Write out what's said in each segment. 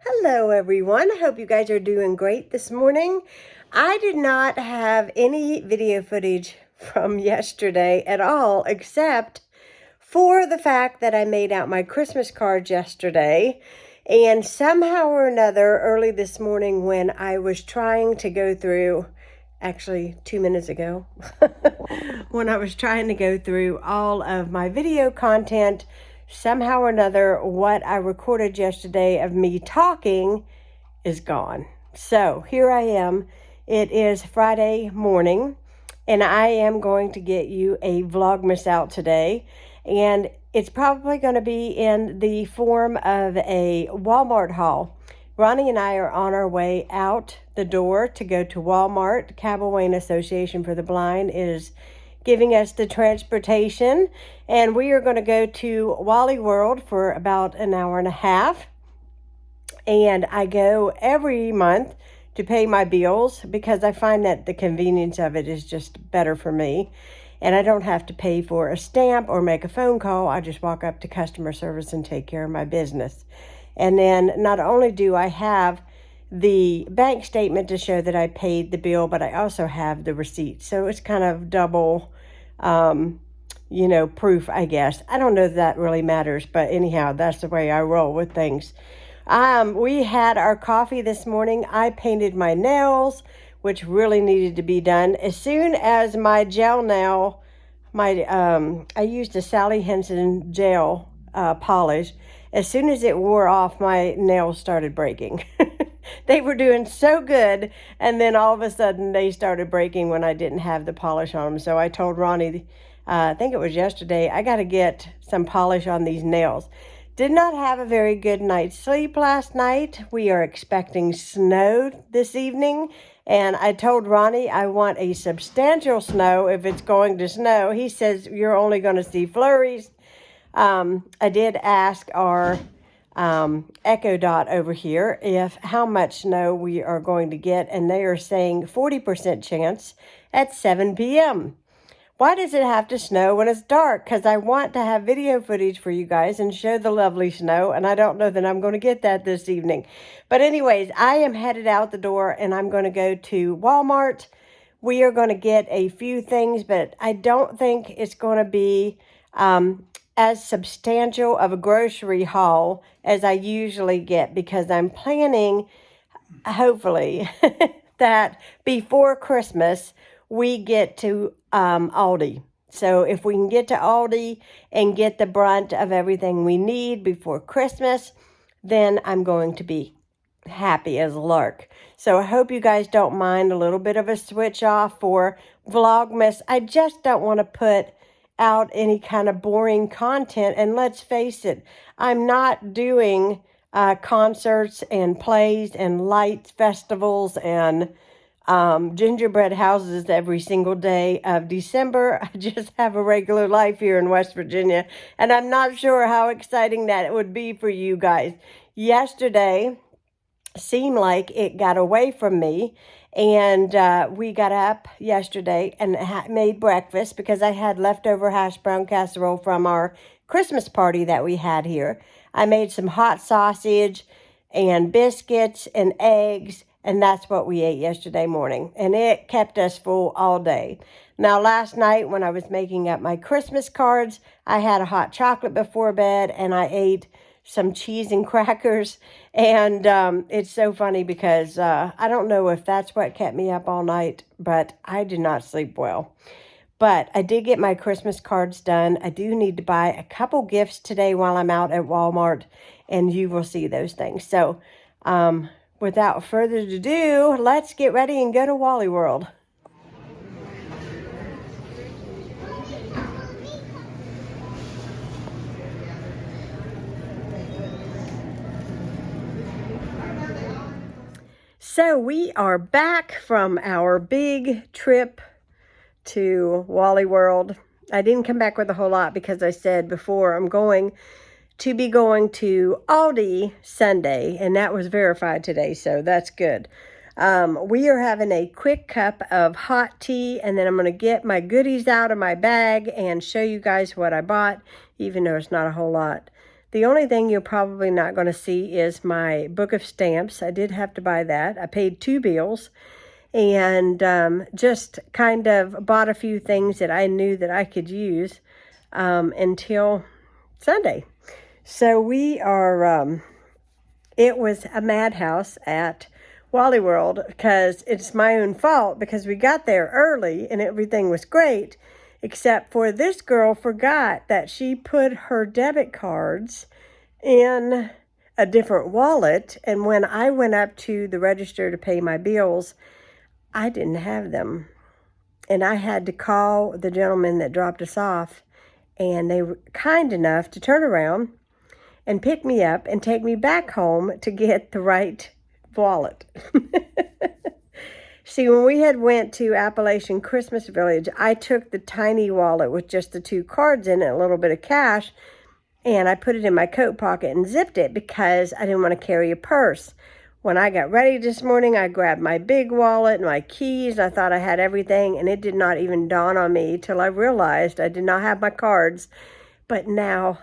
Hello everyone, I hope you guys are doing great this morning. I did not have any video footage from yesterday at all, except for the fact that I made out my Christmas cards yesterday. And somehow or another, early this morning when I was trying to go through, actually 2 minutes ago, when I was trying to go through all of my video content, somehow or another, what I recorded yesterday of me talking is gone. So here I am. It is Friday morning, and I am going to get you a Vlogmas out today. And it's probably going to be in the form of a Walmart haul. Ronnie and I are on our way out the door to go to Walmart. Cabell Wayne Association for the Blind is giving us the transportation, and we are going to go to Wally World for about an hour and a half. And I go every month to pay my bills because I find that the convenience of it is just better for me. And I don't have to pay for a stamp or make a phone call. I just walk up to customer service and take care of my business. And then not only do I have the bank statement to show that I paid the bill, but I also have the receipt. So it's kind of double, proof, I guess. I don't know if that really matters, but anyhow, that's the way I roll with things. We had our coffee this morning. I painted my nails, which really needed to be done. As soon as my gel nail, I used a Sally Hansen gel polish. As soon as it wore off, my nails started breaking. They were doing so good, and then all of a sudden they started breaking when I didn't have the polish on them. So I told Ronnie, I think it was yesterday, I got to get some polish on these nails. Did not have a very good night's sleep last night. We are expecting snow this evening, and I told Ronnie I want a substantial snow if it's going to snow. He says you're only going to see flurries. I did ask our Echo Dot over here how much snow we are going to get, and they are saying 40% chance at 7 p.m. Why does it have to snow when it's dark? Because I want to have video footage for you guys and show the lovely snow, and I don't know that I'm going to get that this evening. But anyways, I am headed out the door, and I'm going to go to Walmart. We are going to get a few things, but I don't think it's going to be as substantial of a grocery haul as I usually get, because I'm planning, hopefully, that before Christmas we get to Aldi. So if we can get to Aldi and get the brunt of everything we need before Christmas, then I'm going to be happy as a lark. So I hope you guys don't mind a little bit of a switch off for Vlogmas. I just don't want to put out any kind of boring content, and let's face it, I'm not doing concerts and plays and lights festivals and gingerbread houses every single day of December. I just have a regular life here in West Virginia, and I'm not sure how exciting that would be for you guys. Yesterday seemed like it got away from me, and we got up yesterday and made breakfast because I had leftover hash brown casserole from our Christmas party that we had here. I made some hot sausage and biscuits and eggs, and that's what we ate yesterday morning. And it kept us full all day. Now, last night when I was making up my Christmas cards, I had a hot chocolate before bed, and I ate some cheese and crackers. And it's so funny because I don't know if that's what kept me up all night, but I did not sleep well. But I did get my Christmas cards done. I do need to buy a couple gifts today while I'm out at Walmart, and you will see those things. So without further ado, let's get ready and go to Wally World. So we are back from our big trip to Wally World. I didn't come back with a whole lot because I said before I'm going to be going to Aldi Sunday, and that was verified today, so that's good. We are having a quick cup of hot tea, and then I'm going to get my goodies out of my bag and show you guys what I bought, even though it's not a whole lot. The only thing you're probably not going to see is my book of stamps. I did have to buy that. I paid 2 bills and just kind of bought a few things that I knew that I could use until Sunday. So we are, it was a madhouse at Wally World because it's my own fault because we got there early and everything was great, except for this girl forgot that she put her debit cards in a different wallet. And when I went up to the register to pay my bills, I didn't have them. And I had to call the gentleman that dropped us off, and they were kind enough to turn around and pick me up and take me back home to get the right wallet. See, when we had went to Appalachian Christmas Village, I took the tiny wallet with just the 2 cards in it, a little bit of cash, and I put it in my coat pocket and zipped it because I didn't want to carry a purse. When I got ready this morning, I grabbed my big wallet, my keys. I thought I had everything, and it did not even dawn on me till I realized I did not have my cards. But now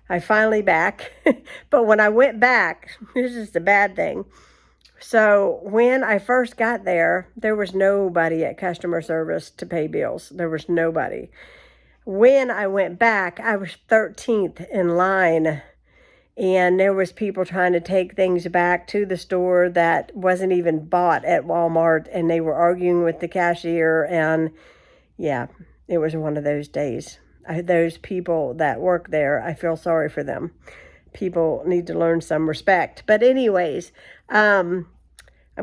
I finally back. But when I went back, this is the bad thing. So when I first got there, there was nobody at customer service to pay bills. There was nobody. When I went back, I was 13th in line, and there was people trying to take things back to the store that wasn't even bought at Walmart, and they were arguing with the cashier, and yeah, it was one of those days. Those people that work there, I feel sorry for them. People need to learn some respect. But anyways, I'm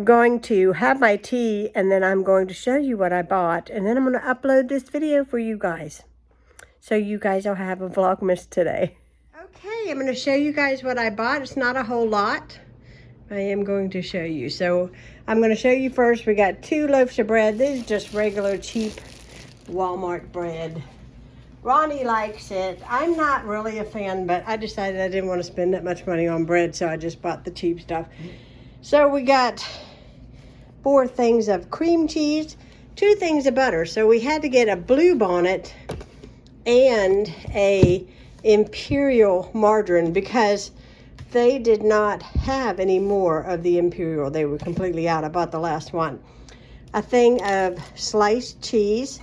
going to have my tea, and then I'm going to show you what I bought, and then I'm going to upload this video for you guys. So you guys will have a Vlogmas today. Okay, I'm going to show you guys what I bought. It's not a whole lot. I am going to show you. So I'm going to show you first. We got 2 loaves of bread. This is just regular cheap Walmart bread. Ronnie likes it. I'm not really a fan, but I decided I didn't want to spend that much money on bread, so I just bought the cheap stuff. So we got 4 things of cream cheese, 2 things of butter. So we had to get a Blue Bonnet and a Imperial margarine because they did not have any more of the Imperial. They were completely out. I bought the last one. A thing of sliced cheese.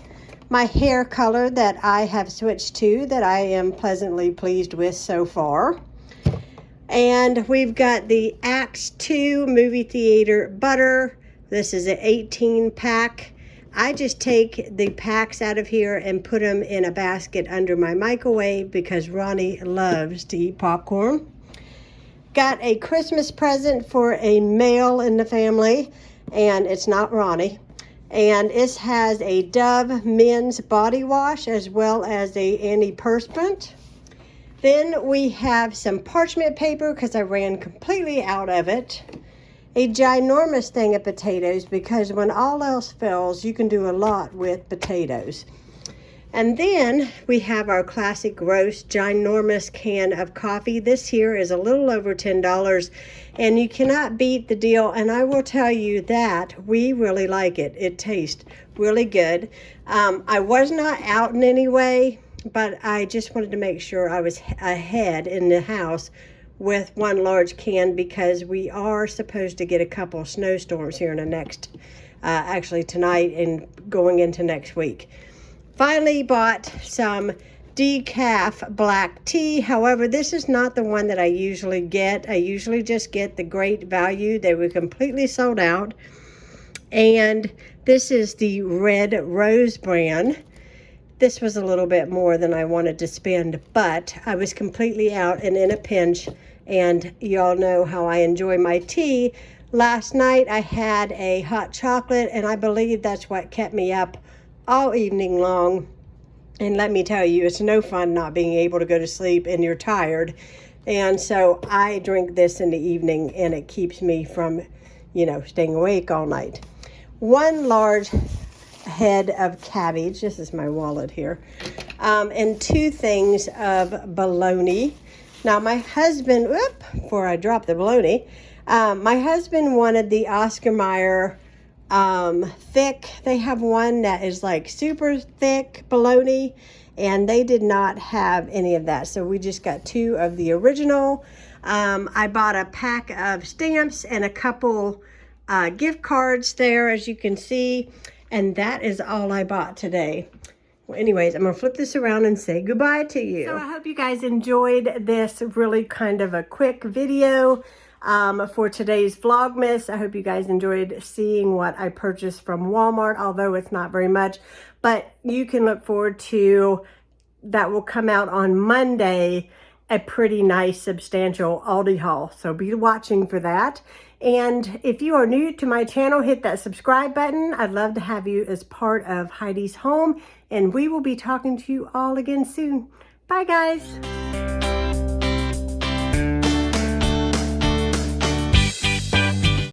My hair color that I have switched to that I am pleasantly pleased with so far. And we've got the Axe 2 movie theater butter. This is an 18 pack. I just take the packs out of here and put them in a basket under my microwave because Ronnie loves to eat popcorn. Got a Christmas present for a male in the family, and it's not Ronnie. And it has a Dove men's body wash as well as a antiperspirant. Then we have some parchment paper because I ran completely out of it. A ginormous thing of potatoes because when all else fails, you can do a lot with potatoes. And then we have our classic roast ginormous can of coffee. This here is a little over $10 and you cannot beat the deal. And I will tell you that we really like it. It tastes really good. I was not out in any way, but I just wanted to make sure I was ahead in the house with 1 large can because we are supposed to get a couple of snowstorms here in the next, actually tonight and going into next week. Finally bought some decaf black tea. However, this is not the one that I usually get. I usually just get the Great Value. They were completely sold out. And this is the Red Rose brand. This was a little bit more than I wanted to spend, but I was completely out and in a pinch. And y'all know how I enjoy my tea. Last night I had a hot chocolate, and I believe that's what kept me up all evening long. And let me tell you, it's no fun not being able to go to sleep and you're tired. And so I drink this in the evening and it keeps me from, staying awake all night. 1 large head of cabbage. This is my wallet here. And 2 things of bologna. Now my husband, before I drop the bologna, my husband wanted the Oscar Mayer thick. They have one that is like super thick bologna, and they did not have any of that. So we just got 2 of the original. I bought a pack of stamps and a couple gift cards there, as you can see, and that is all I bought today. Well, anyways, I'm going to flip this around and say goodbye to you. So I hope you guys enjoyed this really kind of a quick video for today's Vlogmas. I hope you guys enjoyed seeing what I purchased from Walmart, although it's not very much. But you can look forward to, that will come out on Monday, a pretty nice substantial Aldi haul. So be watching for that. And if you are new to my channel, hit that subscribe button. I'd love to have you as part of Heidi's home. And we will be talking to you all again soon. Bye, guys.